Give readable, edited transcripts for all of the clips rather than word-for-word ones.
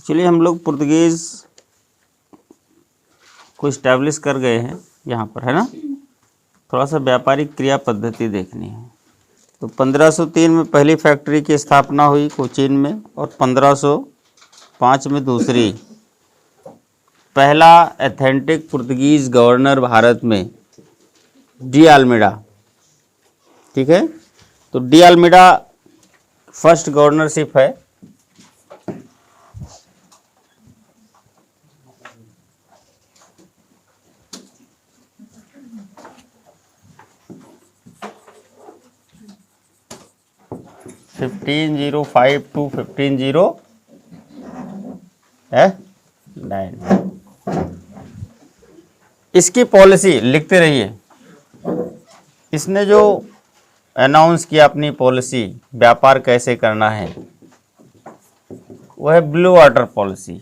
Actually हम लोग Portuguese को इस्टेब्लिश कर गए हैं यहाँ पर, है ना। थोड़ा सा व्यापारिक क्रिया पद्धति देखनी है। तो 1503 में पहली फैक्ट्री की स्थापना हुई कोचीन में, और 1505 में दूसरी। पहला एथेंटिक पुर्तगीज गवर्नर भारत में डी अल्मीडा, ठीक है। तो डी अल्मीडा फर्स्ट गवर्नरशिप है। (1505 to 1509) इसकी पॉलिसी लिखते रहिए। इसने जो अनाउंस किया अपनी पॉलिसी, व्यापार कैसे करना है, वह है blue water policy.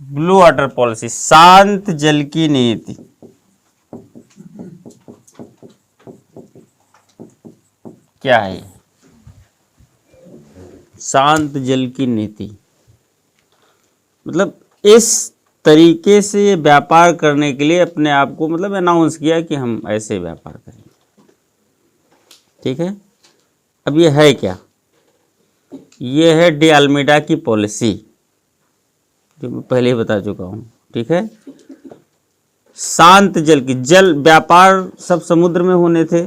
Blue water policy, शांत जल की नीति। क्या है ये? शांत जल की नीति मतलब इस तरीके से व्यापार करने के लिए अपने आप को मतलब अनाउंस किया कि हम ऐसे व्यापार करेंगे, ठीक है। अब ये है क्या? ये है डी अल्मीडा की पॉलिसी, जो मैं पहले ही बता चुका हूँ, ठीक है। शांत जल की, जल व्यापार सब समुद्र में होने थे,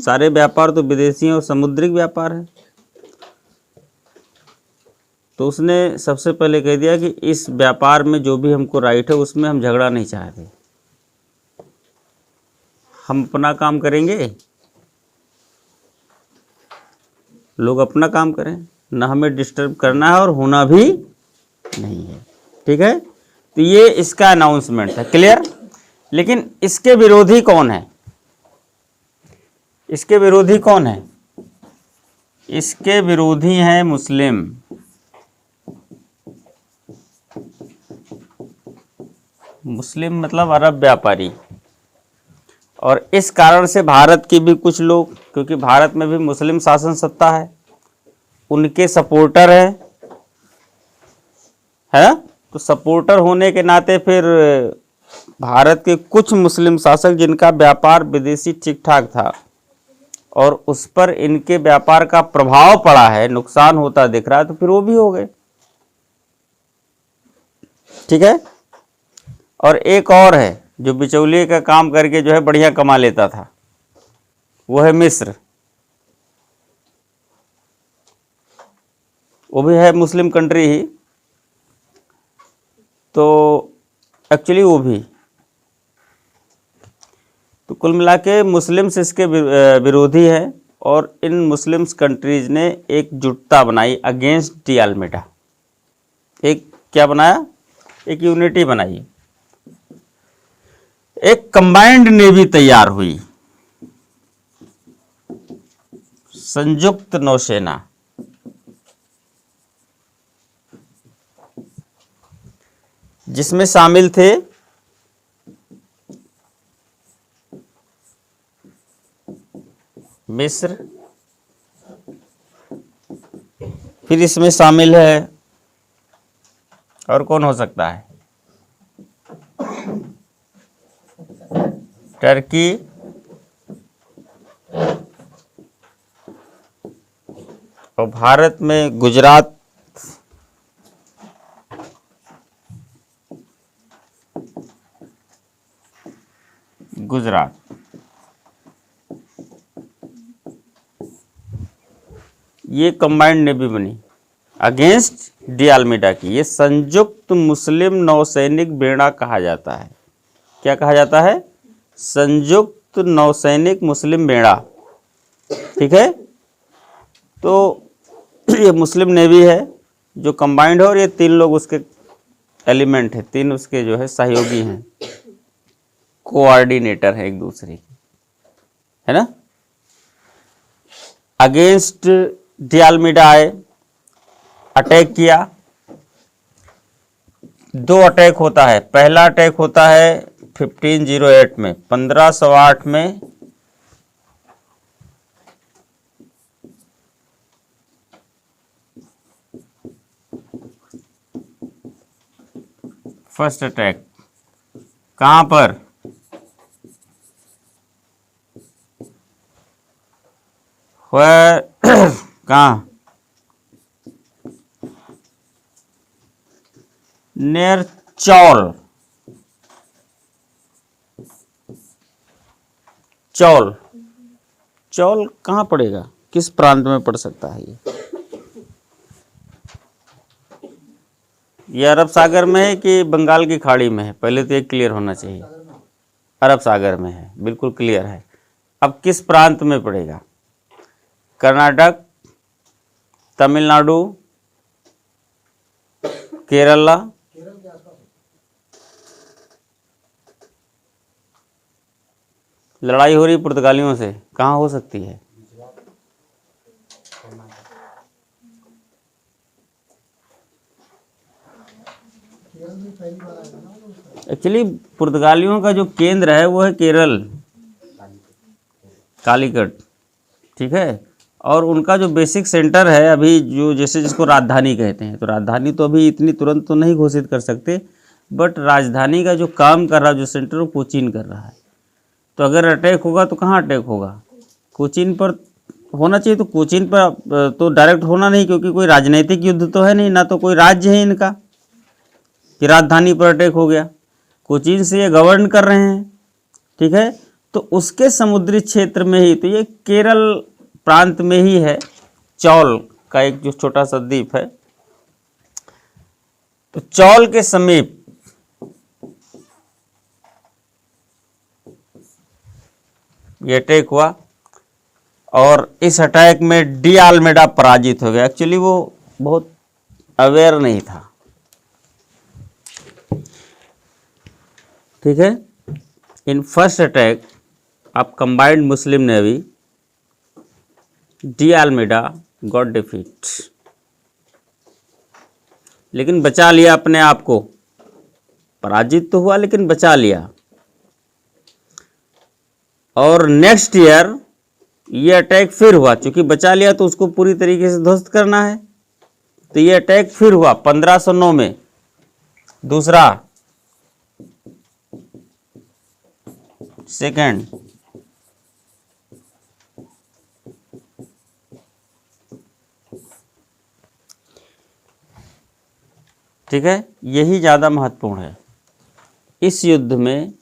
सारे व्यापार तो विदेशी और समुद्रिक व्यापार है। तो उसने सबसे पहले कह दिया कि इस व्यापार में जो भी हमको राइट है उसमें हम झगड़ा नहीं चाहते, हम अपना काम करेंगे, लोग अपना काम करें, ना हमें डिस्टर्ब करना है और होना भी नहीं है, ठीक है। तो ये इसका अनाउंसमेंट है, क्लियर। लेकिन इसके विरोधी कौन है? इसके विरोधी कौन है? इसके विरोधी हैं मुस्लिम। मुस्लिम मतलब अरब व्यापारी। और इस कारण से भारत के भी कुछ लोग, क्योंकि भारत में भी मुस्लिम शासन सत्ता है, उनके सपोर्टर है ना। तो सपोर्टर होने के नाते फिर भारत के कुछ मुस्लिम शासक जिनका व्यापार विदेशी ठीक ठाक था और उस पर इनके व्यापार का प्रभाव पड़ा है, नुकसान होता दिख रहा है, तो फिर वो भी हो गए, ठीक है। और एक और है जो बिचौलिए का काम करके जो है बढ़िया कमा लेता था, वो है मिस्र। वो भी है मुस्लिम कंट्री ही, तो एक्चुअली वो भी। तो कुल मिला के मुस्लिम्स इसके विरोधी हैं, और इन मुस्लिम्स कंट्रीज ने एक जुटता बनाई अगेंस्ट डी अल्मीडा। एक क्या बनाया? एक यूनिटी बनाई, एक कंबाइंड नेवी तैयार हुई, संयुक्त नौसेना। जिसमें शामिल थे मिस्र, फिर इसमें शामिल है, और कौन हो सकता है? टर्की, और भारत में गुजरात, ये कंबाइंड नेवी बनी अगेंस्ट डी अल्मीडा की। ये संयुक्त मुस्लिम नौसैनिक बेड़ा कहा जाता है। क्या कहा जाता है? संयुक्त नौसैनिक मुस्लिम बेड़ा, ठीक है। तो ये मुस्लिम नेवी है जो कंबाइंड है, और ये तीन लोग उसके एलिमेंट है, तीन उसके जो है सहयोगी हैं, कोऑर्डिनेटर है एक दूसरे के, है ना। अगेंस्ट डी अल्मीडा आए, अटैक किया। दो अटैक होता है। पहला अटैक होता है 1508 में 1508 में फर्स्ट अटैक कहां पर? कहां? नियर चौल। चौल, चौल कहां पड़ेगा? किस प्रांत में पड़ सकता है ये अरब सागर में है कि बंगाल की खाड़ी में है? पहले तो ये क्लियर होना चाहिए। अरब सागर में है, बिल्कुल क्लियर है। अब किस प्रांत में पड़ेगा? कर्नाटक, तमिलनाडु, केरला? लड़ाई हो रही पुर्तगालियों से, कहाँ हो सकती है? एक्चुअली पुर्तगालियों का जो केंद्र है वो है केरल, कालीकट, ठीक है। और उनका जो बेसिक सेंटर है अभी, जो जैसे जिसको राजधानी कहते हैं, तो राजधानी तो अभी इतनी तुरंत तो नहीं घोषित कर सकते, बट राजधानी का जो काम कर रहा, जो सेंटर, वो कोचीन कर रहा है। तो अगर अटैक होगा तो कहाँ अटैक होगा? कोचीन पर होना चाहिए। तो कोचीन पर तो डायरेक्ट होना नहीं, क्योंकि कोई राजनीतिक युद्ध तो है नहीं, ना तो कोई राज्य है इनका कि राजधानी पर अटैक हो गया। कोचीन से ये गवर्न कर रहे हैं, ठीक है। तो उसके समुद्री क्षेत्र में ही, तो ये केरल प्रांत में ही है, चौल का एक जो छोटा सा द्वीप है, तो चौल के समीप ये अटैक हुआ और इस अटैक में डी आल्मेडा पराजित हो गया। एक्चुअली वो बहुत अवेयर नहीं था, ठीक है। In first attack of combined Muslim navy, D Almeida got defeat, लेकिन बचा लिया अपने आप को। पराजित तो हुआ लेकिन बचा लिया। और नेक्स्ट ईयर ये अटैक फिर हुआ, क्योंकि बचा लिया तो उसको पूरी तरीके से ध्वस्त करना है। तो ये अटैक फिर हुआ 1509 में, दूसरा, सेकंड, ठीक है। यही ज़्यादा महत्वपूर्ण है। इस युद्ध में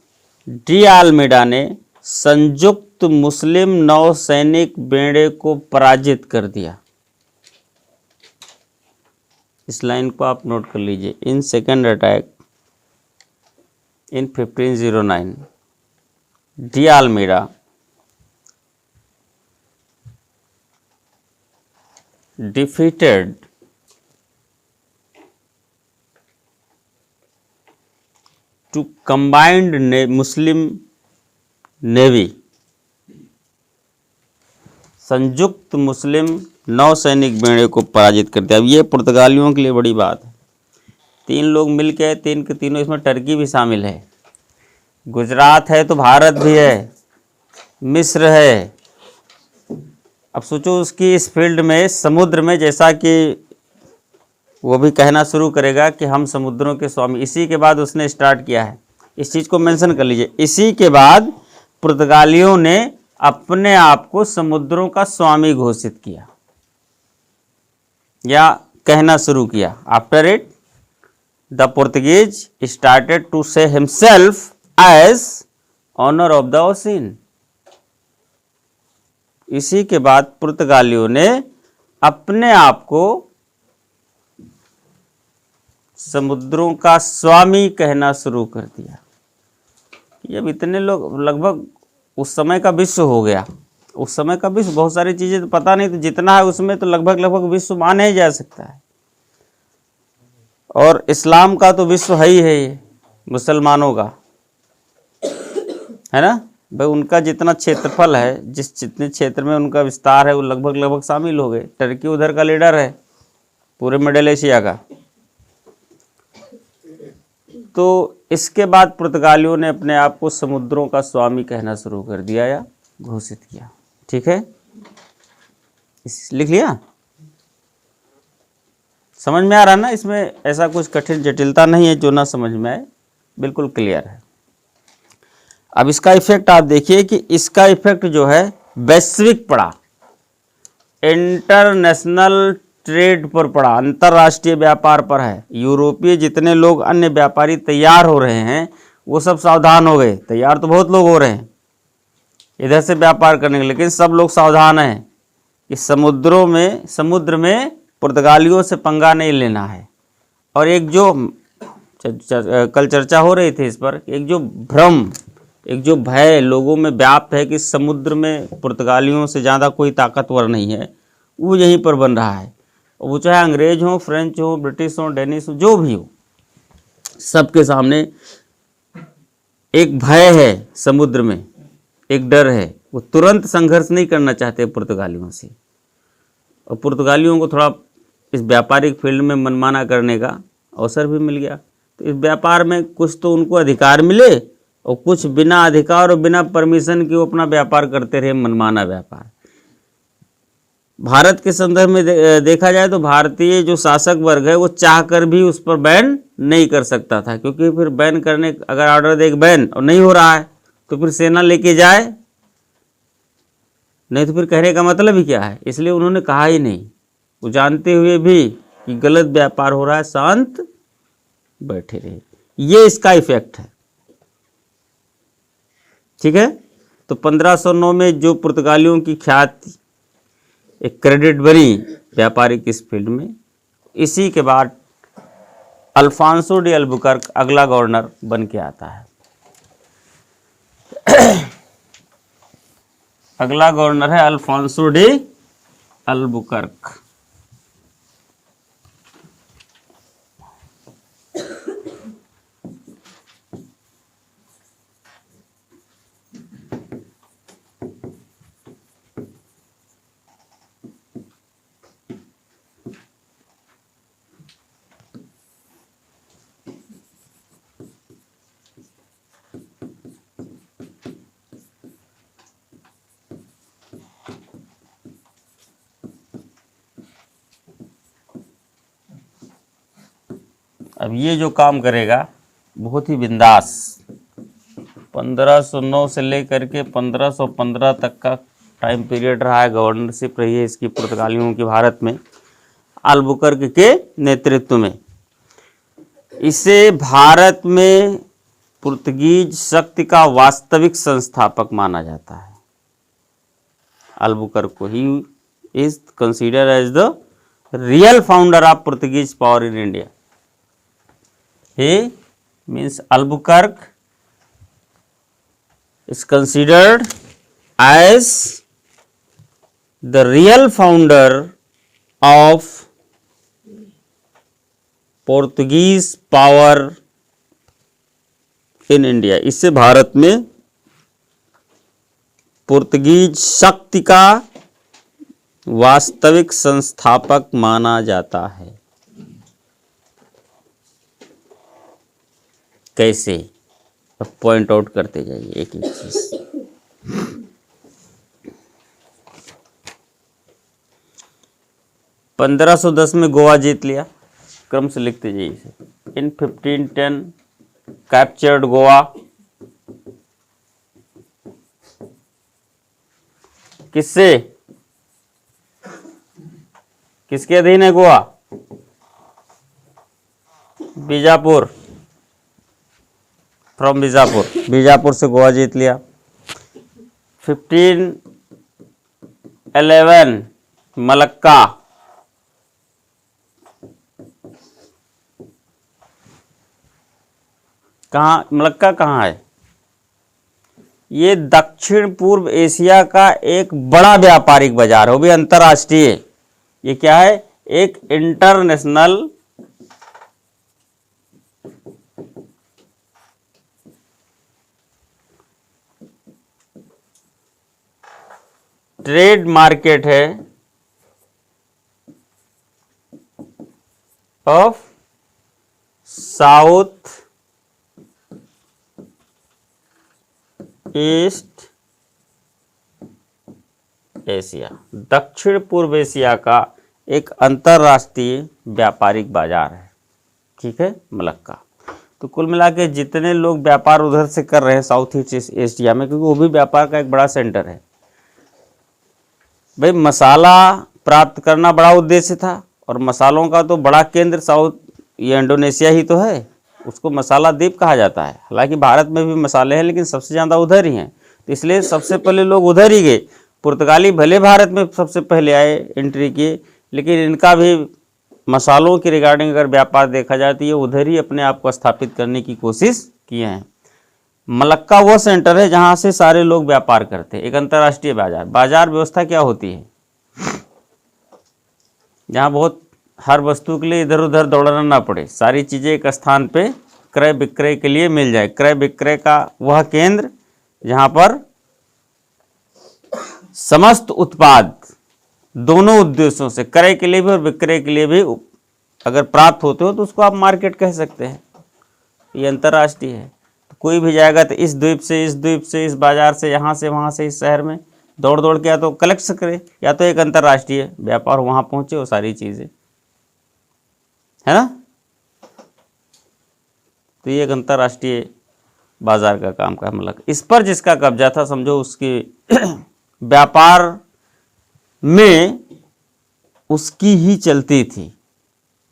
डी आल्मेडा ने संयुक्त मुस्लिम नौसैनिक बेड़े को पराजित कर दिया। इस लाइन को आप नोट कर लीजिए। In second attack in 1509, D Almeida defeated to combined Muslim navy, संयुक्त मुस्लिम नौसैनिक बेड़े को पराजित कर दिया। अब ये पुर्तगालियों के लिए बड़ी बात है। 3 लोग मिल के, 3 के तीनों, इसमें टर्की भी शामिल है, गुजरात है, तो भारत भी है, मिस्र है। अब सोचो उसकी इस फील्ड में, समुद्र में, जैसा कि वो भी कहना शुरू करेगा कि हम समुद्रों के स्वामी, इसी के बाद उसने स्टार्ट किया है। इस चीज़ को मेंशन कर लीजिए। इसी के बाद पुर्तगालियों ने अपने आप को समुद्रों का स्वामी घोषित किया या कहना शुरू किया। After it the Portuguese started to say himself as owner of the ocean. इसी के बाद पुर्तगालियों ने अपने आप को समुद्रों का स्वामी कहना शुरू कर दिया। जब इतने लोग, लगभग उस समय का विश्व हो गया, उस समय का विश्व, बहुत सारी चीज़ें तो पता नहीं, तो जितना है उसमें तो लगभग विश्व माना ही जा सकता है। और इस्लाम का तो विश्व है ही है, ये मुसलमानों का है ना भाई। उनका जितना क्षेत्रफल है, जितने क्षेत्र में उनका विस्तार है, वो लगभग शामिल हो गए। टर्की उधर का लीडर है पूरे मिडिल एशिया का। तो इसके बाद पुर्तगालियों ने अपने आप को समुद्रों का स्वामी कहना शुरू कर दिया या घोषित किया। ठीक है, लिख लिया, समझ में आ रहा ना? इसमें ऐसा कुछ कठिन जटिलता नहीं है जो ना समझ में आए, बिल्कुल क्लियर है। अब इसका इफेक्ट आप देखिए कि इसका इफेक्ट जो है वैश्विक पड़ा, इंटरनेशनल ट्रेड पर पड़ा, अंतरराष्ट्रीय व्यापार पर है। यूरोपीय जितने लोग अन्य व्यापारी तैयार हो रहे हैं वो सब सावधान हो गए। तैयार तो बहुत लोग हो रहे हैं इधर से व्यापार करने के लिए, लेकिन सब लोग सावधान हैं कि समुद्र में पुर्तगालियों से पंगा नहीं लेना है। और एक जो कल चर्चा हो रही थी इस पर, एक जो भ्रम, एक जो भय लोगों में व्याप्त है कि समुद्र में पुर्तगालियों से ज़्यादा कोई ताकतवर नहीं है, वो यहीं पर बन रहा है। वो चाहे अंग्रेज हो, फ्रेंच हो, ब्रिटिश हो, डेनिश हो, जो भी हो, सबके सामने एक भय है, समुद्र में एक डर है। वो तुरंत संघर्ष नहीं करना चाहते पुर्तगालियों से, और पुर्तगालियों को थोड़ा इस व्यापारिक फील्ड में मनमाना करने का अवसर भी मिल गया। तो इस व्यापार में कुछ तो उनको अधिकार मिले और कुछ बिना अधिकार और बिना परमिशन के वो अपना व्यापार करते रहे, मनमाना व्यापार। भारत के संदर्भ में देखा जाए तो भारतीय जो शासक वर्ग है वो चाहकर भी उस पर बैन नहीं कर सकता था, क्योंकि फिर बैन करने, अगर ऑर्डर दे बैन और नहीं हो रहा है तो फिर सेना लेके जाए, नहीं तो फिर कहने का मतलब ही क्या है। इसलिए उन्होंने कहा ही नहीं, वो जानते हुए भी कि गलत व्यापार हो रहा है, शांत बैठे रहे। ये इसका इफेक्ट है। ठीक है, तो 1509 में जो पुर्तगालियों की ख्याति, एक क्रेडिट बनी व्यापारिक इस फील्ड में, इसी के बाद अल्फांसो डी अल्बुकर्क अगला गवर्नर बन के आता है। अगला गवर्नर है अल्फांसो डी अल्बुकर्क। अब ये जो काम करेगा बहुत ही बिंदास, 1509 से लेकर के 1515 तक का टाइम पीरियड रहा है, गवर्नरशिप रही है इसकी पुर्तगालियों की भारत में, अल्बुकर्क के नेतृत्व में। इसे भारत में पुर्तगीज शक्ति का वास्तविक संस्थापक माना जाता है। अल्बुकर्क को he is consider as the real founder of Portuguese power in India. He means Albuquerque is considered as the real founder of Portuguese power in India। इससे भारत में पुर्तगीज शक्ति का वास्तविक संस्थापक माना जाता है। कैसे? अब पॉइंट आउट करते जाइए एक एक चीज। 1510 में गोवा जीत लिया, क्रम से लिखते जाइए इसे। इन 1510 कैप्चर्ड गोवा। किससे, किसके अधीन है गोवा? बीजापुर, फ्रॉम बीजापुर, बीजापुर से गोवा जीत लिया। 1511 मलक्का, कहाँ मलक्का कहाँ है? ये दक्षिण पूर्व एशिया का एक बड़ा व्यापारिक बाजार है, वो भी अंतर्राष्ट्रीय। ये क्या है? एक इंटरनेशनल ट्रेड मार्केट है ऑफ साउथ ईस्ट एशिया, दक्षिण पूर्व एशिया का एक अंतरराष्ट्रीय व्यापारिक बाजार है। ठीक है, मलक्का। तो कुल मिला के जितने लोग व्यापार उधर से कर रहे हैं साउथ ईस्ट एशिया में, क्योंकि वो भी व्यापार का एक बड़ा सेंटर है। भाई मसाला प्राप्त करना बड़ा उद्देश्य था, और मसालों का तो बड़ा केंद्र साउथ ये इंडोनेशिया ही तो है, उसको मसाला द्वीप कहा जाता है। हालांकि भारत में भी मसाले हैं, लेकिन सबसे ज़्यादा उधर ही हैं, तो इसलिए सबसे पहले लोग उधर ही गए। पुर्तगाली भले भारत में सबसे पहले आए, एंट्री किए, लेकिन इनका भी मसालों के रिगार्डिंग अगर व्यापार देखा जाए तो ये उधर ही अपने आप को स्थापित करने की कोशिश किए हैं। मलक्का वो सेंटर है जहाँ से सारे लोग व्यापार करते हैं, एक अंतर्राष्ट्रीय बाजार। बाजार व्यवस्था क्या होती है, जहाँ बहुत हर वस्तु के लिए इधर उधर दौड़ना ना पड़े, सारी चीज़ें एक स्थान पे क्रय विक्रय के लिए मिल जाए। क्रय विक्रय का वह केंद्र जहाँ पर समस्त उत्पाद दोनों उद्देश्यों से, क्रय के लिए भी और विक्रय के लिए भी अगर प्राप्त होते हो तो उसको आप मार्केट कह सकते हैं। ये अंतर्राष्ट्रीय है, तो कोई भी जाएगा तो इस द्वीप से इस द्वीप से, इस बाजार से, यहाँ से वहाँ से, इस शहर में दौड़ दौड़ के या तो कलेक्ट करे, या तो एक अंतर्राष्ट्रीय व्यापार वहाँ पहुँचे वो सारी चीज़ें, है ना। तो ये एक अंतर्राष्ट्रीय बाजार का काम का मतलब, इस पर जिसका कब्जा था समझो उसके व्यापार में उसकी ही चलती थी।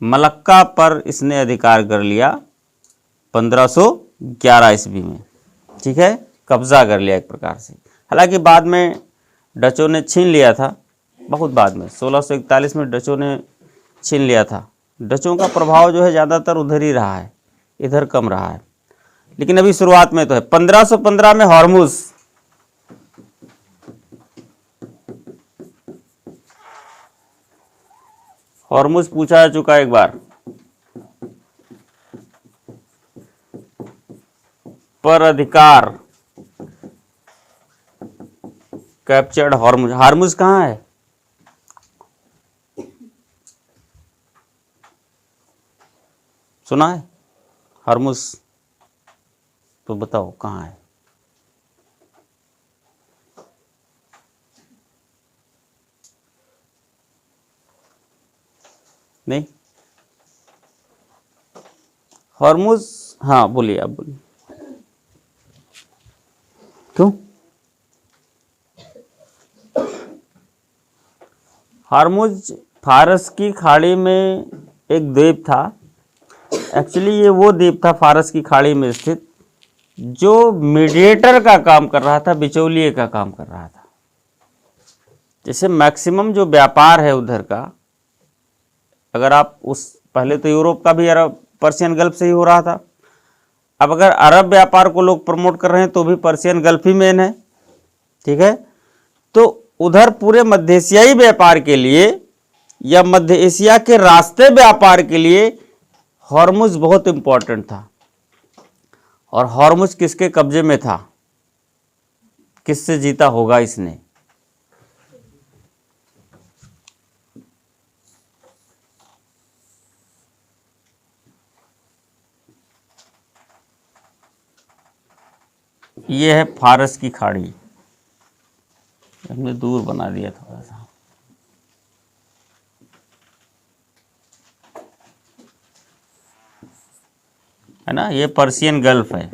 मलक्का पर इसने अधिकार कर लिया 1511 ईस्वी में। ठीक है, कब्जा कर लिया एक प्रकार से। हालांकि बाद में डचों ने छीन लिया था, बहुत बाद में 1641 में डचों ने छीन लिया था। डचों का प्रभाव जो है ज़्यादातर उधर ही रहा है, इधर कम रहा है, लेकिन अभी शुरुआत में तो है। 1515 में हॉर्मुज पूछा जा चुका है एक बार, पर अधिकार कैप्चर्ड हॉर्मुज। हॉर्मुज कहाँ है, सुना है हॉर्मुज? तो बताओ कहाँ है। नहीं, हॉर्मुज, हाँ बोलिए, आप बोलिए। क्यों? हॉर्मुज फारस की खाड़ी में एक द्वीप था। एक्चुअली ये वो द्वीप था फारस की खाड़ी में स्थित जो मीडिएटर का काम कर रहा था, बिचौलिए का काम कर रहा था। जैसे मैक्सिमम जो व्यापार है उधर का, अगर आप उस पहले तो यूरोप का भी अरब पर्शियन गल्फ से ही हो रहा था, अब अगर अरब व्यापार को लोग प्रमोट कर रहे हैं तो भी पर्शियन गल्फ ही मेन है। ठीक है, तो उधर पूरे मध्य एशियाई व्यापार के लिए या मध्य एशिया के रास्ते व्यापार के लिए हॉर्मुज बहुत इंपॉर्टेंट था। और हॉर्मुज किसके कब्जे में था, किससे जीता होगा इसने? ये है फारस की खाड़ी, हमने दूर बना दिया थोड़ा सा, है ना। ये पर्शियन गल्फ है,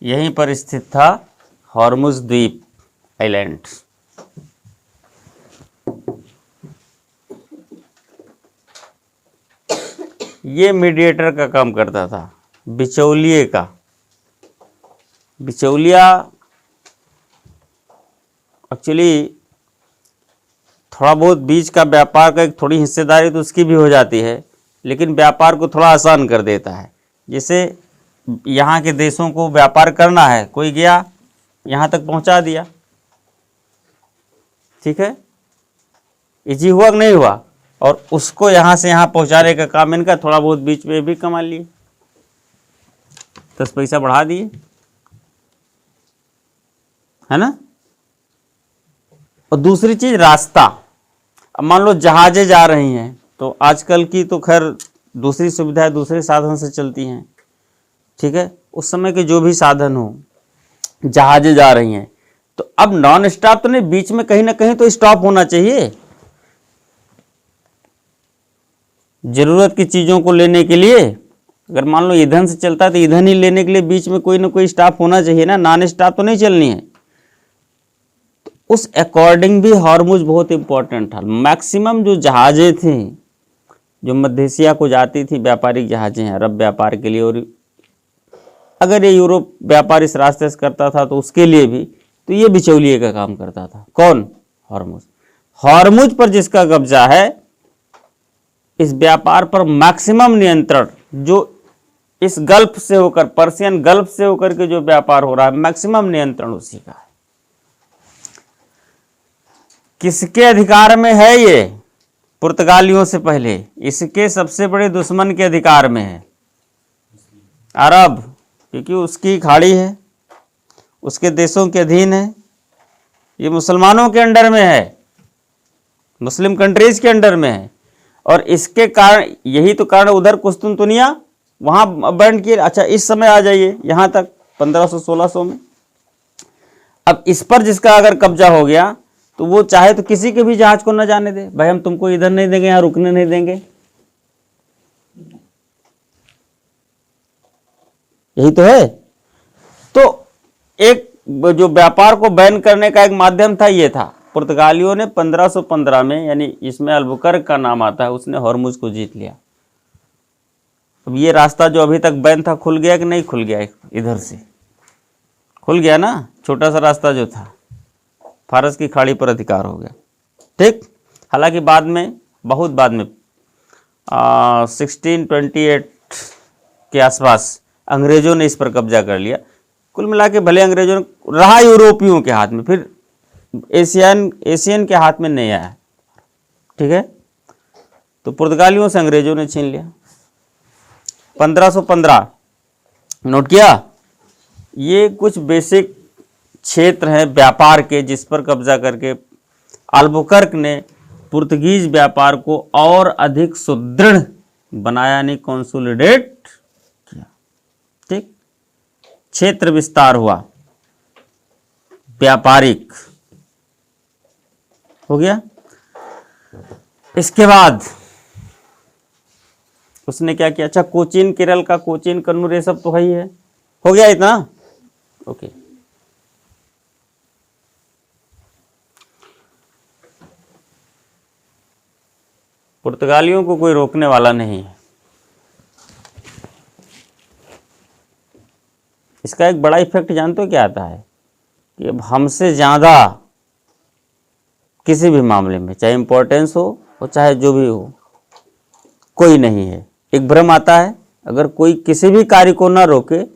यहीं पर स्थित था हॉर्मुज द्वीप आइलैंड। ये मीडिएटर का काम करता था, बिचौलिए का। बिचौलिया एक्चुअली थोड़ा बहुत बीच का व्यापार का एक थोड़ी हिस्सेदारी तो उसकी भी हो जाती है, लेकिन व्यापार को थोड़ा आसान कर देता है। जैसे यहाँ के देशों को व्यापार करना है, कोई गया यहाँ तक पहुँचा दिया, ठीक है, इजी हुआ कि नहीं हुआ, और उसको यहाँ से यहाँ पहुँचाने का काम इनका, थोड़ा बहुत बीच में भी कमा लिए, 10 पैसा बढ़ा दिए, है ना। और दूसरी चीज रास्ता, अब मान लो जहाजें जा रही हैं तो आजकल की तो खैर दूसरी सुविधाएं दूसरे साधन से चलती हैं, ठीक है। उस समय के जो भी साधन हो, जहाजें जा रही हैं, तो अब नॉन स्टॉप तो नहीं, बीच में कहीं ना कहीं तो स्टॉप होना चाहिए जरूरत की चीजों को लेने के लिए। अगर मान लो ईंधन से चलता है तो ईंधन ही लेने के लिए बीच में कोई ना कोई स्टॉप होना चाहिए ना, नॉन स्टॉप तो नहीं चलनी है। तो उस अकॉर्डिंग भी हॉर्मुज बहुत इंपॉर्टेंट था। मैक्सिमम जो जहाजें थी जो मध्य एशिया को जाती थी, व्यापारिक जहाजें हैं अरब व्यापार के लिए, और अगर ये यूरोप व्यापार इस रास्ते से करता था तो उसके लिए भी, तो ये बिचौलिए का काम करता था। कौन? हॉर्मुज। हॉर्मुज पर जिसका कब्जा है, इस व्यापार पर मैक्सिमम नियंत्रण, जो इस गल्फ से होकर, पर्शियन गल्फ से होकर के जो व्यापार हो रहा है, मैक्सिमम नियंत्रण उसी का है। किसके अधिकार में है ये? पुर्तगालियों से पहले इसके सबसे बड़े दुश्मन के अधिकार में है, अरब, क्योंकि उसकी खाड़ी है, उसके देशों के अधीन है, ये मुसलमानों के अंडर में है, मुस्लिम कंट्रीज के अंडर में है। और इसके कारण, यही तो कारण उधर कुस्तुनतुनिया वहां बैंड किए। अच्छा, इस समय आ जाइए यहां तक 1500-1600 में। अब इस पर जिसका अगर कब्जा हो गया तो वो चाहे तो किसी के भी जहाज को न जाने दे, भाई हम तुमको इधर नहीं देंगे, यहां रुकने नहीं देंगे। यही तो है। तो एक जो व्यापार को बैन करने का एक माध्यम था, ये था। पुर्तगालियों ने 1515 में, यानी इसमें अल्बुकर्क का नाम आता है, उसने हॉर्मुज को जीत लिया। अब ये रास्ता जो अभी तक बैन था, खुल गया कि नहीं खुल गया? इधर से खुल गया ना, छोटा सा रास्ता जो था, फारस की खाड़ी पर अधिकार हो गया। ठीक। हालांकि बाद में, बहुत बाद में 1628 के आसपास अंग्रेजों ने इस पर कब्जा कर लिया। कुल मिला के भले अंग्रेजों ने रहा यूरोपियों के हाथ में, फिर एशियन के हाथ में नहीं आया। ठीक है। तो पुर्तगालियों से अंग्रेजों ने छीन लिया। 1515 नोट किया। ये कुछ बेसिक क्षेत्र हैं व्यापार के, जिस पर कब्जा करके अल्बुकर्क ने पुर्तगीज व्यापार को और अधिक सुदृढ़ बनाया, नहीं कंसोलिडेट किया। ठीक। क्षेत्र विस्तार हुआ, व्यापारिक हो गया। इसके बाद उसने क्या किया? अच्छा, कोचीन, केरल का कोचीन, कन्नूर, ये सब तो है ही है। हो गया इतना? ओके। पुर्तगालियों को कोई रोकने वाला नहीं है। इसका एक बड़ा इफेक्ट जानते हो क्या आता है? कि अब हमसे ज़्यादा किसी भी मामले में, चाहे इंपॉर्टेंस हो और चाहे जो भी हो, कोई नहीं है। एक भ्रम आता है, अगर कोई किसी भी कार्य को ना रोके तो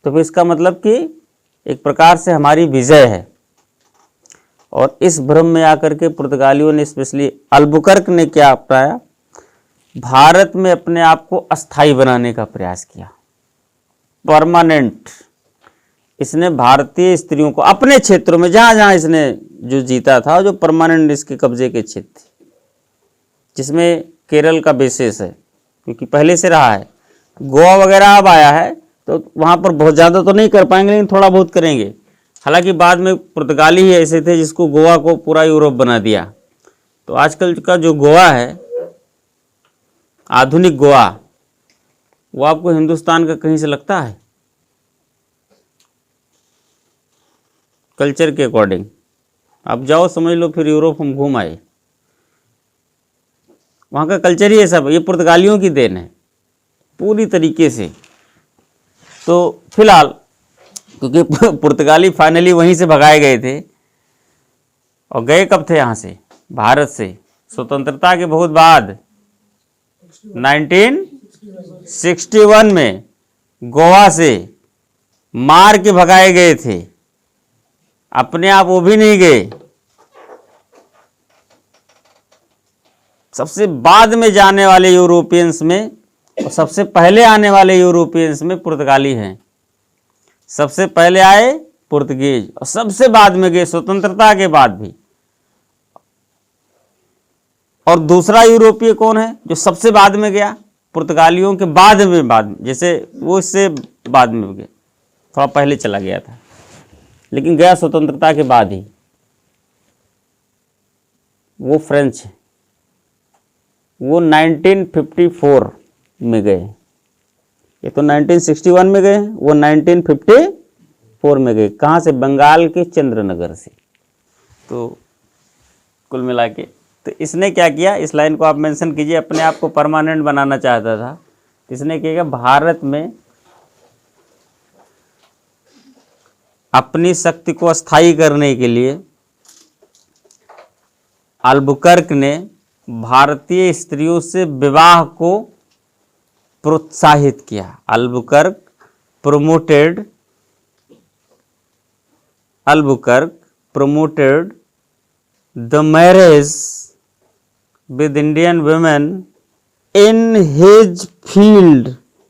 फिर इसका मतलब कि एक प्रकार से हमारी विजय है। और इस भ्रम में आकर के पुर्तगालियों ने, स्पेशली अल्बुकर्क ने क्या अपनाया? भारत में अपने आप को अस्थायी बनाने का प्रयास किया, परमानेंट। इसने भारतीय स्त्रियों को अपने क्षेत्रों में, जहां जहां इसने जो जीता था, जो परमानेंट इसके कब्जे के क्षेत्र थे, जिसमें केरल का बेसिस है, क्योंकि पहले से रहा है। गोवा वगैरह अब आया है, तो वहां पर बहुत ज़्यादा तो नहीं कर पाएंगे, लेकिन थोड़ा बहुत करेंगे। हालांकि बाद में पुर्तगाली ही ऐसे थे जिसको गोवा को पूरा यूरोप बना दिया। तो आजकल का जो गोवा है, आधुनिक गोवा, वो आपको हिंदुस्तान का कहीं से लगता है? कल्चर के अकॉर्डिंग आप जाओ, समझ लो फिर यूरोप हम घूम आए। वहाँ का कल्चर ही ऐसा, ये पुर्तगालियों की देन है पूरी तरीके से। तो फिलहाल, क्योंकि पुर्तगाली फाइनली वहीं से भगाए गए थे, और गए कब थे यहाँ से? भारत से स्वतंत्रता के बहुत बाद 1961 में गोवा से मार के भगाए गए थे। अपने आप वो भी नहीं गए, सबसे बाद में जाने वाले यूरोपियंस में और सबसे पहले आने वाले यूरोपियंस में पुर्तगाली हैं। सबसे पहले आए पुर्तगीज और सबसे बाद में गए, स्वतंत्रता के बाद भी। और दूसरा यूरोपीय कौन है जो सबसे बाद में गया? पुर्तगालियों के बाद में, जैसे वो इससे बाद में गया, थोड़ा पहले चला गया था। लेकिन गया स्वतंत्रता के बाद ही, वो फ्रेंच है, वो 1954 में गए। ये तो 1961 में गए, वो 1954 में गए। कहाँ से? बंगाल के चंद्रनगर से। तो कुल मिला के तो इसने क्या किया, इस लाइन को आप मेंशन कीजिए, अपने आप को परमानेंट बनाना चाहता था। इसने क्या किया, भारत में अपनी शक्ति को स्थायी करने के लिए अल्बुकर्क ने भारतीय स्त्रियों से विवाह को प्रोत्साहित किया। Albuquerque promoted the marriage with Indian women in his field,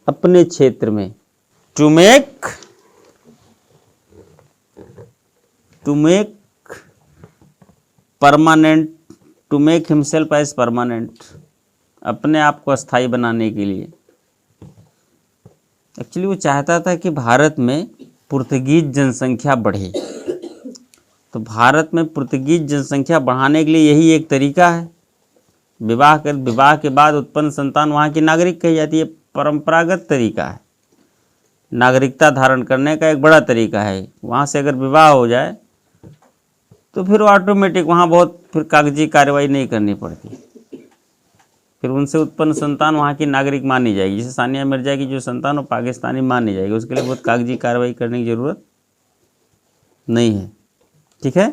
अपने क्षेत्र में, to make permanent, to make himself as permanent, अपने आप को अस्थायी बनाने के लिए। एक्चुअली वो चाहता था कि भारत में पुर्तगीज जनसंख्या बढ़े, तो भारत में पुर्तगीज जनसंख्या बढ़ाने के लिए यही एक तरीका है। विवाह के बाद उत्पन्न संतान वहाँ की नागरिक कही जाती है। परंपरागत तरीका है, नागरिकता धारण करने का एक बड़ा तरीका है। वहाँ से अगर विवाह हो जाए तो फिर ऑटोमेटिक वहाँ बहुत फिर कागजी कार्रवाई नहीं करनी पड़ती, फिर उनसे उत्पन्न संतान वहाँ की नागरिक मानी जाएगी। जैसे सानिया मिर्जा की जो संतान वो पाकिस्तानी मानी जाएगी, उसके लिए बहुत कागजी कार्रवाई करने की ज़रूरत नहीं है। ठीक है,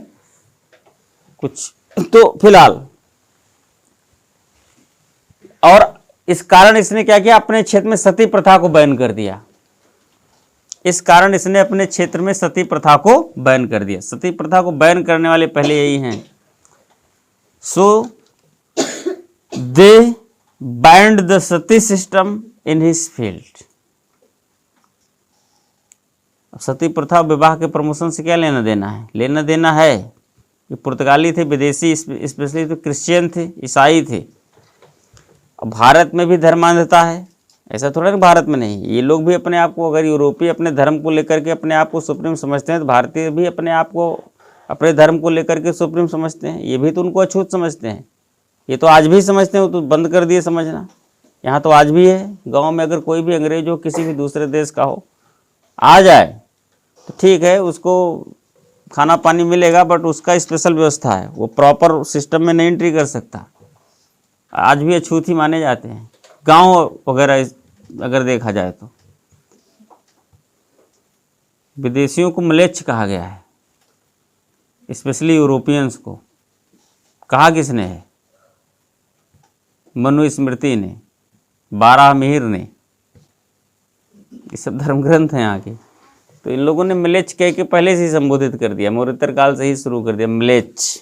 कुछ तो फिलहाल, और इस कारण इसने क्या किया, अपने क्षेत्र में सती प्रथा को बैन कर दिया। इस कारण इसने अपने क्षेत्र में सती प्रथा को बैन कर दिया। सती प्रथा को बैन करने वाले पहले यही हैं। So they banned the sati system in his field. Sati प्रथा विवाह के प्रमोशन से क्या लेना देना है? लेना देना है। ये पुर्तगाली थे, विदेशी, स्पेशली तो क्रिश्चियन थे, ईसाई थे। अब भारत में भी धर्मांधता है, ऐसा थोड़ा ना भारत में नहीं। ये लोग भी अपने आप को, अगर यूरोपीय अपने धर्म को लेकर के अपने आप को सुप्रीम समझते हैं, तो भारतीय भी अपने आप को अपने धर्म को लेकर के सुप्रीम समझते हैं। ये भी तो उनको अछूत समझते हैं। ये तो आज भी समझते हैं, वो तो बंद कर दिए समझना। यहाँ तो आज भी है, गांव में अगर कोई भी अंग्रेज हो, किसी भी दूसरे देश का हो, आ जाए तो ठीक है, उसको खाना पानी मिलेगा, बट उसका स्पेशल व्यवस्था है, वो प्रॉपर सिस्टम में नहीं एंट्री कर सकता। आज भी अछूत ही माने जाते हैं गांव वगैरह अगर देखा जाए तो। विदेशियों को म्लेच्छ कहा गया है, स्पेशली यूरोपियंस को। कहा किसने है? मनुस्मृति ने, बाराहमीर ने, ये सब धर्म ग्रंथ हैं यहाँ के। तो इन लोगों ने म्लेच्छ कह के पहले से ही संबोधित कर दिया, मौर्योत्तर काल से ही शुरू कर दिया, म्लेच्छ,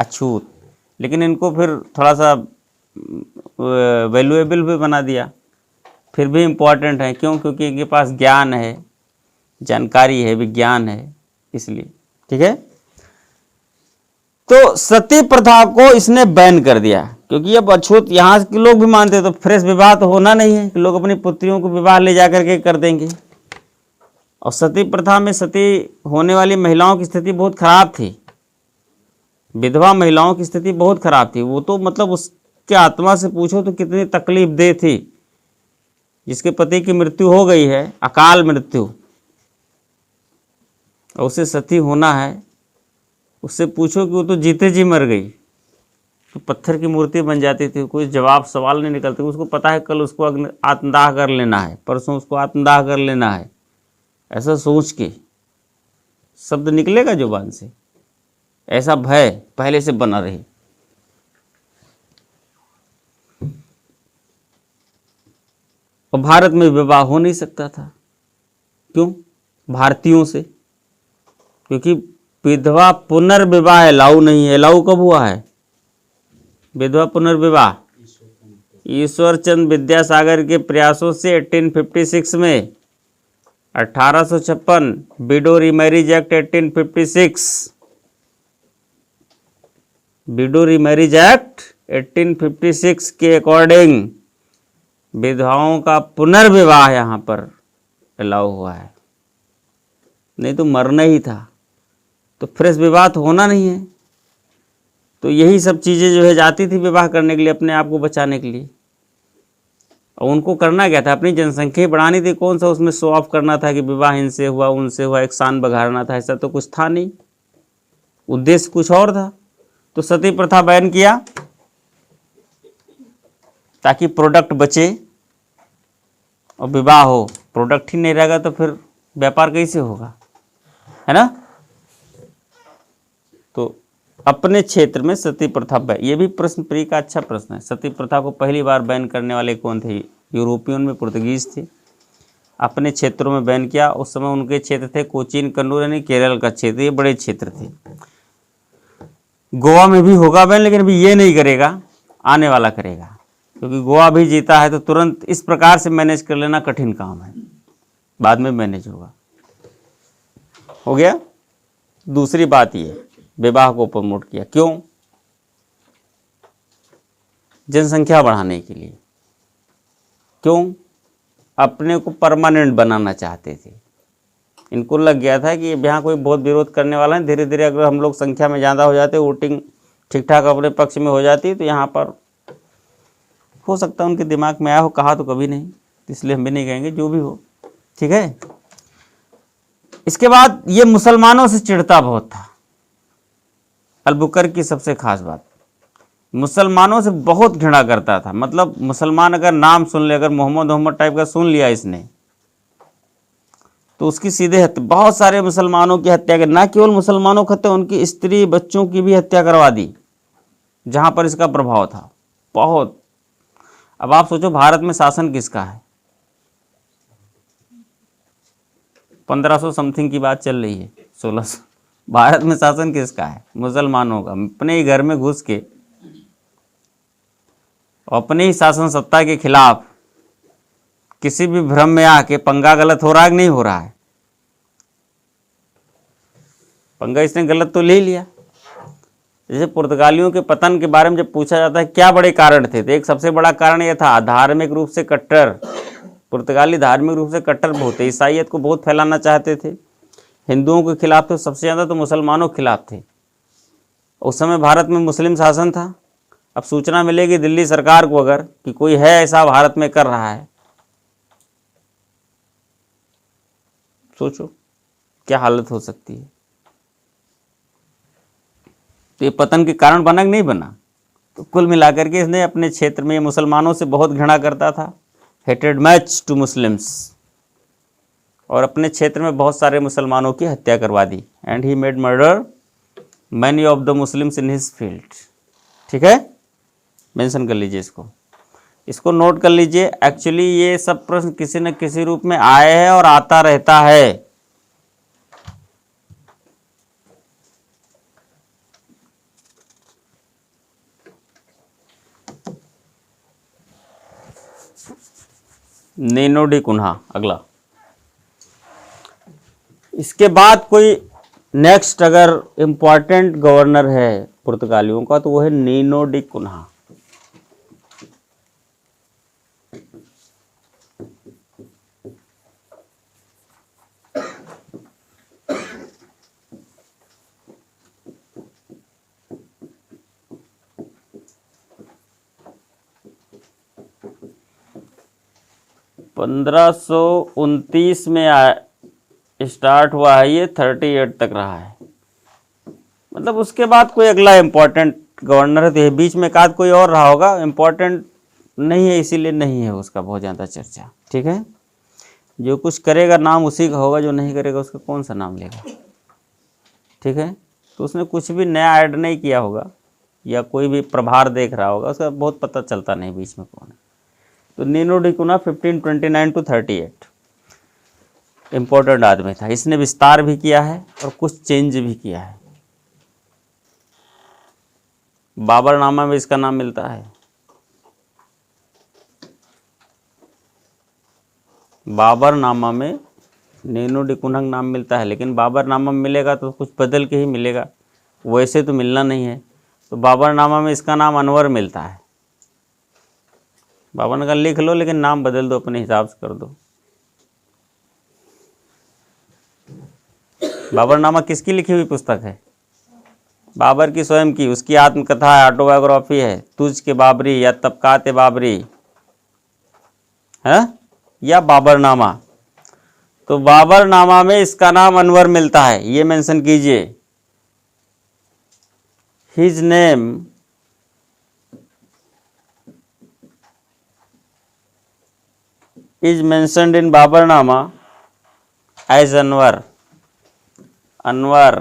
अछूत। लेकिन इनको फिर थोड़ा सा वैल्यूएबल भी बना दिया, फिर भी इम्पॉर्टेंट है। क्यों? क्योंकि इनके पास ज्ञान है, जानकारी है, विज्ञान है, इसलिए। ठीक है, तो सती प्रथा को इसने बैन कर दिया, क्योंकि अब अछूत यहाँ के लोग भी मानते, तो फ्रेश विवाह तो होना नहीं है कि लोग अपनी पुत्रियों को विवाह ले जा करके कर देंगे। और सती प्रथा में सती होने वाली महिलाओं की स्थिति बहुत खराब थी, विधवा महिलाओं की स्थिति बहुत खराब थी। वो तो मतलब उसके आत्मा से पूछो तो कितनी तकलीफ दे थी। जिसके पति की मृत्यु हो गई है, अकाल मृत्यु, और उसे सती होना है, उससे पूछो कि वो तो जीते जी मर गई, तो पत्थर की मूर्ति बन जाती थी, कोई जवाब सवाल नहीं निकलते। उसको पता है कल उसको आत्मदाह कर लेना है, परसों उसको आत्मदाह कर लेना है, ऐसा सोच के शब्द निकलेगा जुबान से, ऐसा भय पहले से बना रही। और भारत में विवाह हो नहीं सकता था। क्यों? भारतीयों से, क्योंकि विधवा पुनर्विवाह अलाउ नहीं है। अलाउ कब हुआ है विधवा पुनर्विवाह? ईश्वर चंद्र विद्यासागर के प्रयासों से 1856 में, 1856 window remarriage act 1856, window remarriage act 1856 के अकॉर्डिंग विधवाओं का पुनर्विवाह यहाँ पर अलाउ हुआ है। नहीं तो मरना ही था। तो फ्रेश विवाह तो होना नहीं है। तो यही सब चीज़ें जो है जाती थी विवाह करने के लिए, अपने आप को बचाने के लिए। और उनको करना क्या था, अपनी जनसंख्या बढ़ानी थी। कौन सा उसमें शो ऑफ करना था कि विवाह इनसे हुआ उनसे हुआ, एक शान बघाड़ना था, ऐसा तो कुछ था नहीं। उद्देश्य कुछ और था। तो सती प्रथा बैन किया ताकि प्रोडक्ट बचे और विवाह हो। प्रोडक्ट ही नहीं रहेगा तो फिर व्यापार कैसे होगा, है ना। तो अपने क्षेत्र में सती प्रथा बैन, ये भी प्रश्न प्री का अच्छा प्रश्न है। सती प्रथा को पहली बार बैन करने वाले कौन थे? यूरोपियन में पुर्तगीज थे। अपने क्षेत्रों में बैन किया। उस समय उनके क्षेत्र थे कोचीन, कन्नूर, यानी केरल का क्षेत्र, ये बड़े क्षेत्र थे। गोवा में भी होगा बैन, लेकिन अभी ये नहीं करेगा, आने वाला करेगा, क्योंकि गोवा भी जीता है तो तुरंत इस प्रकार से मैनेज कर लेना कठिन काम है, बाद में मैनेज होगा। हो गया। दूसरी बात ये, विवाह को प्रमोट किया, क्यों? जनसंख्या बढ़ाने के लिए। क्यों? अपने को परमानेंट बनाना चाहते थे। इनको लग गया था कि यहाँ कोई बहुत विरोध करने वाला है, धीरे धीरे अगर हम लोग संख्या में ज़्यादा हो जाते, वोटिंग ठीक ठाक अपने पक्ष में हो जाती, तो यहाँ पर हो सकता है उनके दिमाग में आया हो, कहा तो कभी नहीं, इसलिए हम भी नहीं कहेंगे, जो भी हो, ठीक है। इसके बाद ये मुसलमानों से चिढ़ता बहुत था। अलबुकर की सबसे खास बात, मुसलमानों से बहुत घृणा करता था। मतलब मुसलमान अगर नाम सुन ले, अगर मोहम्मद टाइप का सुन लिया इसने, तो उसकी सीधे हत्या, बहुत सारे मुसलमानों की हत्या कर, ना केवल मुसलमानों की हत्या, उनकी स्त्री बच्चों की भी हत्या करवा दी, जहां पर इसका प्रभाव था बहुत। अब आप सोचो, भारत में शासन किसका है? 1500 समथिंग की बात चल रही है, 1600। भारत में शासन किसका है? मुसलमानों का। अपने ही घर में घुस के अपने ही शासन सत्ता के खिलाफ किसी भी भ्रम में आके, पंगा गलत हो रहा है कि नहीं हो रहा है? पंगा इसने गलत तो ले लिया। जैसे पुर्तगालियों के पतन के बारे में जब पूछा जाता है क्या बड़े कारण थे, तो एक सबसे बड़ा कारण यह था, धार्मिक रूप से कट्टर। पुर्तगाली धार्मिक रूप से कट्टर बहुत थे, ईसाइयत को बहुत फैलाना चाहते थे, हिंदुओं के खिलाफ तो सबसे ज़्यादा तो मुसलमानों के खिलाफ थे। उस समय भारत में मुस्लिम शासन था। अब सूचना मिलेगी दिल्ली सरकार को अगर कि कोई है ऐसा भारत में कर रहा है, सोचो क्या हालत हो सकती है। तो ये पतन के कारण बना कि नहीं बना? तो कुल मिलाकर के इसने अपने क्षेत्र में मुसलमानों से बहुत घृणा करता था, हेटेड मैच टू मुस्लिम्स, और अपने क्षेत्र में बहुत सारे मुसलमानों की हत्या करवा दी। And he made murder many of the Muslims in his field. ठीक है, मेंशन कर लीजिए इसको, इसको नोट कर लीजिए। एक्चुअली ये सब प्रश्न किसी न किसी रूप में आए हैं और आता रहता है। नीनो डी कुन्हा अगला। इसके बाद कोई नेक्स्ट अगर इंपॉर्टेंट गवर्नर है पुर्तगालियों का, तो वो है नीनो डी कुन्हा। (1529) में स्टार्ट हुआ है, ये 38 तक रहा है। मतलब उसके बाद कोई अगला इंपॉर्टेंट गवर्नर है, तो ये बीच में एकाध कोई और रहा होगा, इंपॉर्टेंट नहीं है इसीलिए नहीं है उसका बहुत ज़्यादा चर्चा। ठीक है, जो कुछ करेगा नाम उसी का होगा, जो नहीं करेगा उसका कौन सा नाम लेगा। ठीक है, तो उसने कुछ भी नया ऐड नहीं किया होगा, या कोई भी प्रभार देख रहा होगा, उसका बहुत पता चलता नहीं बीच में कौन है। तो Nino de Cunha 1529 to 38 important आदमी था। इसने विस्तार भी किया है और कुछ चेंज भी किया है। बाबरनामा में इसका नाम मिलता है। बाबरनामा में नीनो डी कुन्हा का नाम मिलता है, लेकिन बाबरनामा में मिलेगा तो कुछ बदल के ही मिलेगा, वैसे तो मिलना नहीं है। तो बाबरनामा में इसका नाम अनवर मिलता है। बाबर का लिख लो, लेकिन नाम बदल दो, अपने हिसाब से कर दो। बाबरनामा किसकी लिखी हुई पुस्तक है? बाबर की स्वयं की, उसकी आत्मकथा है, ऑटोबायोग्राफी है, तुझ के बाबरी या तबकात बाबरी है या बाबरनामा। तो बाबरनामा में इसका नाम अनवर मिलता है, ये मेंशन कीजिए। His name is mentioned in Baburnama as Anwar. Anwar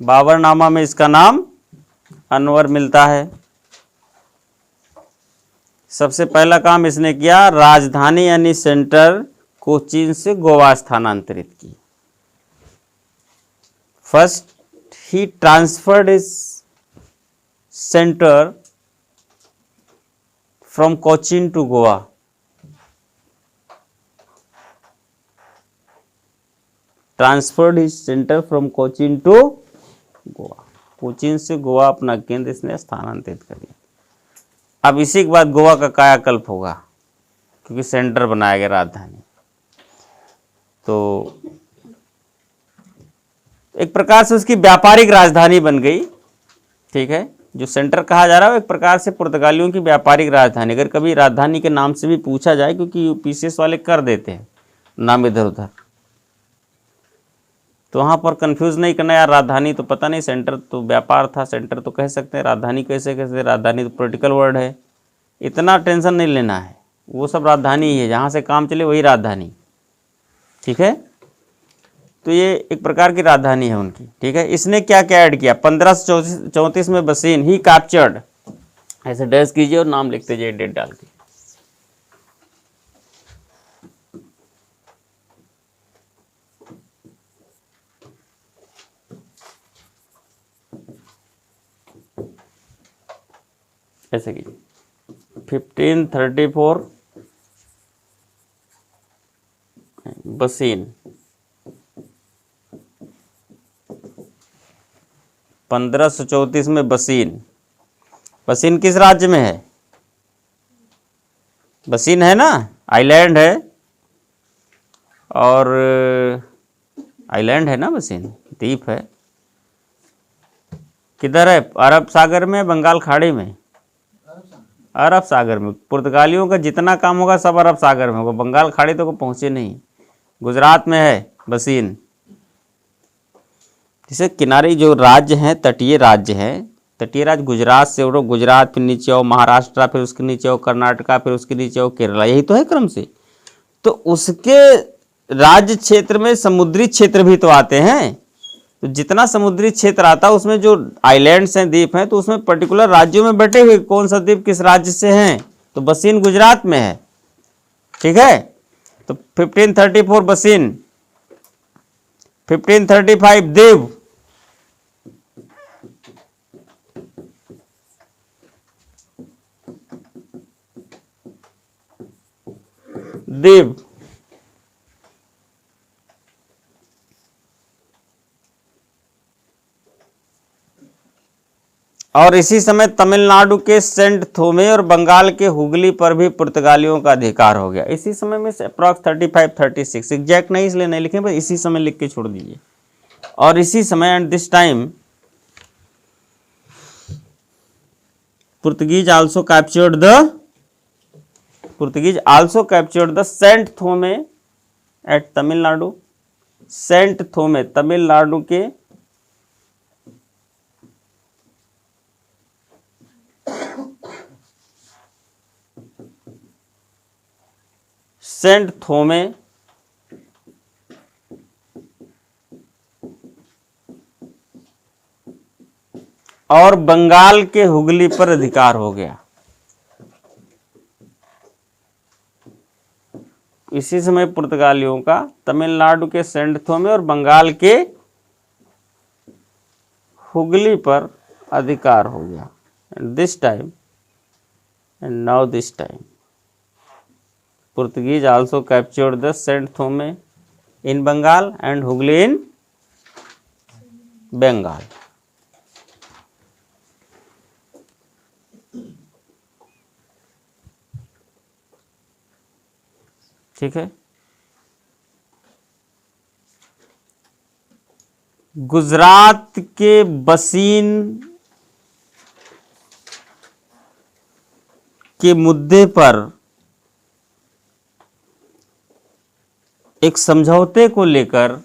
Baburnama में इसका नाम अनवर मिलता है। सबसे पहला काम इसने किया, राजधानी यानी सेंटर कोचीन से गोवा स्थानांतरित की। First he transferred is centre from Cochin to Goa. Transferred his centre from Cochin to Goa. Cochin से गोवा अपना केंद्र इसने स्थानांतरित कर दिया। अब इसी के बाद गोवा का कायाकल्प होगा, क्योंकि सेंटर बनाया गया राजधानी। तो एक प्रकार से उसकी व्यापारिक राजधानी बन गई। ठीक है, जो सेंटर कहा जा रहा है वो एक प्रकार से पुर्तगालियों की व्यापारिक राजधानी। अगर कभी राजधानी के नाम से भी पूछा जाए, क्योंकि यूपीसीएस वाले कर देते हैं नाम इधर उधर, तो वहाँ पर कंफ्यूज नहीं करना, यार राजधानी तो पता नहीं, सेंटर तो व्यापार था, सेंटर तो कह सकते हैं, राजधानी कैसे कैसे, राजधानी तो पॉलिटिकल वर्ड है। इतना टेंशन नहीं लेना है, वो सब राजधानी ही है, जहाँ से काम चले वही राजधानी। ठीक है, तो ये एक प्रकार की राजधानी है उनकी। ठीक है, इसने क्या क्या ऐड किया? 1534 में बसीन ही कैप्चर्ड, ऐसे डैश कीजिए और नाम लिखते जाइए डेट डाल के। ऐसे कीजिए 1534 बसीन, 1534 में बसीन। बसीन किस राज्य में है? बसीन है ना, आइलैंड है, और आइलैंड है ना, बसीन द्वीप है। किधर है? अरब सागर में, बंगाल खाड़ी में? अरब सागर में। पुर्तगालियों का जितना काम होगा सब अरब सागर में होगा, बंगाल खाड़ी तो को पहुंचे नहीं। गुजरात में है बसीन। जैसे किनारी जो राज्य हैं, तटीय राज्य हैं, तटीय राज्य गुजरात से उठो, गुजरात फिर नीचे आओ महाराष्ट्र, फिर उसके नीचे आओ कर्नाटका, फिर उसके नीचे आओ केरला, यही तो है क्रम से। तो उसके राज्य क्षेत्र में समुद्री क्षेत्र भी तो आते हैं। तो जितना समुद्री क्षेत्र आता है उसमें जो आइलैंड्स हैं, द्वीप हैं, तो उसमें पर्टिकुलर राज्यों में बटे हुए कौन सा द्वीप किस राज्य से हैं, तो बसीन गुजरात में है। ठीक है, तो 1534 बसीन, 1535 दीव, दीव, और इसी समय तमिलनाडु के सेंट थोमे और बंगाल के हुगली पर भी पुर्तगालियों का अधिकार हो गया। इसी समय में अप्रॉक्स 35-36, एग्जैक्ट नहीं इसलिए नहीं लिखे, बस इसी समय लिख के छोड़ दीजिए। और इसी समय at this time Portuguese also captured the Saint Thome at Tamil Nadu. Saint Thome Tamil Nadu के सेंट थोमे और बंगाल के हुगली पर अधिकार हो गया। इसी समय पुर्तगालियों का तमिलनाडु के सेंट थोमे और बंगाल के हुगली पर अधिकार हो गया। And this time and now this time Portuguese also captured the Saint Thome in Bengal and Hooghly in Bengal. ठीक है। गुजरात के बसीन के मुद्दे पर एक समझौते को लेकर,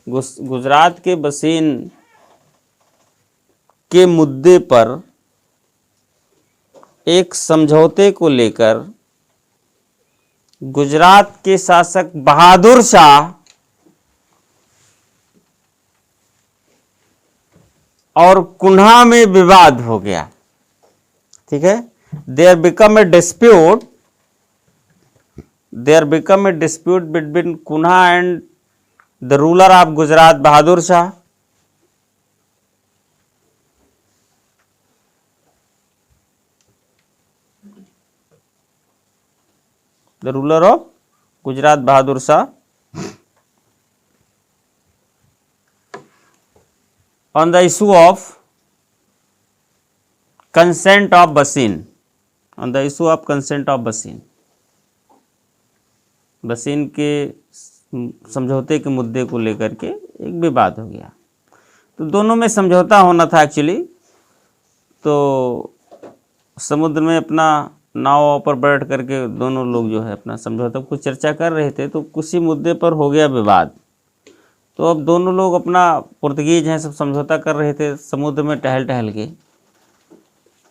गुजरात के बसीन के मुद्दे पर एक समझौते को लेकर गुजरात के शासक बहादुर शाह और कुन्हा में विवाद हो गया। ठीक है, there become a dispute between Cunha and the ruler of Gujarat Bahadur Shah. The ruler of Gujarat Bahadur Shah on the issue of consent of Basin, on the issue of consent of Basin, बसीन के समझौते के मुद्दे को लेकर के एक विवाद हो गया। तो दोनों में समझौता होना था एक्चुअली। तो समुद्र में अपना नाव पर बैठ करके दोनों लोग जो है अपना समझौता कुछ चर्चा कर रहे थे, तो किसी मुद्दे पर हो गया विवाद। तो अब दोनों लोग अपना, पुर्तगीज हैं, सब समझौता कर रहे थे समुद्र में टहल टहल के।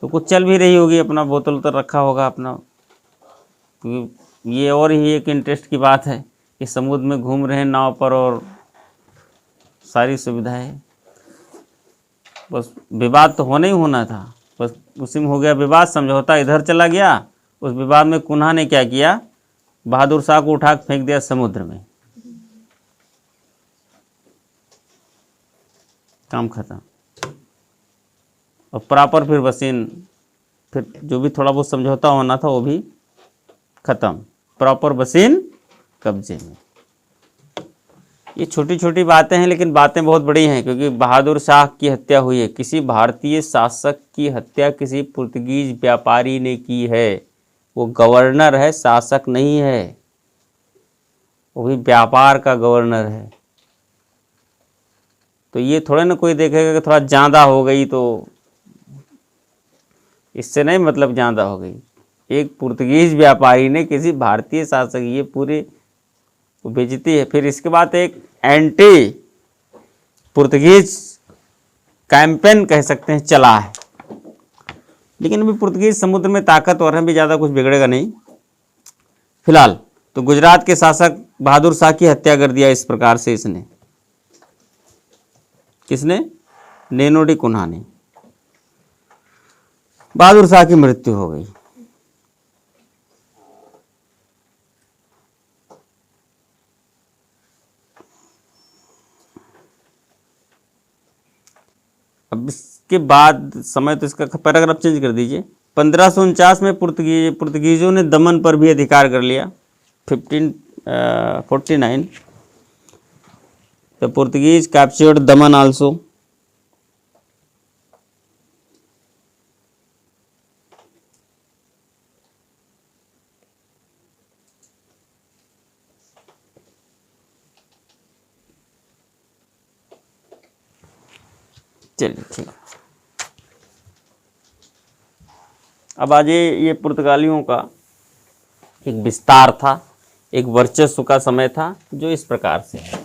तो कुछ चल भी रही होगी, अपना बोतल उतर रखा होगा अपना, क्योंकि ये और ही एक इंटरेस्ट की बात है कि समुद्र में घूम रहे हैं नाव पर और सारी सुविधाएं। बस विवाद तो होना ही होना था, बस उसी में हो गया विवाद, समझौता इधर चला गया। उस विवाद में कुन्हा ने क्या किया, बहादुर शाह को उठा फेंक दिया समुद्र में, काम खत्म। और प्रॉपर फिर बसीन, फिर जो भी थोड़ा बहुत समझौता होना था वो भी खत्म, प्रॉपर बसीन कब्जे में। ये छोटी छोटी बातें हैं, लेकिन बातें बहुत बड़ी हैं, क्योंकि बहादुर शाह की हत्या हुई है। किसी भारतीय शासक की हत्या किसी पुर्तगीज व्यापारी ने की है। वो गवर्नर है, शासक नहीं है, वो भी व्यापार का गवर्नर है। तो ये थोड़ा ना कोई देखेगा कि थोड़ा ज़्यादा हो गई, तो इससे नहीं मतलब ज़्यादा हो गई। एक पुर्तगीज व्यापारी ने किसी भारतीय शासक, ये पूरी बेइज्जती है। फिर इसके बाद एक एंटी पुर्तगीज कैंपेन कह सकते हैं चला है, लेकिन अभी पुर्तगीज समुद्र में ताकतवर है, भी ज़्यादा कुछ बिगड़ेगा नहीं फिलहाल। तो गुजरात के शासक बहादुर शाह की हत्या कर दिया इस प्रकार से इसने। किसने? नैनो डी कुन्हा ने। बहादुर शाह की मृत्यु हो गई। अब इसके बाद समय, तो इसका पैराग्राफ चेंज कर दीजिए। 1549 में पुर्तगीजों ने दमन पर भी अधिकार कर लिया। 1549 the Portuguese captured Daman also. चलिए ठीक है। अब आज ये पुर्तगालियों का एक विस्तार था, एक वर्चस्व का समय था, जो इस प्रकार से है।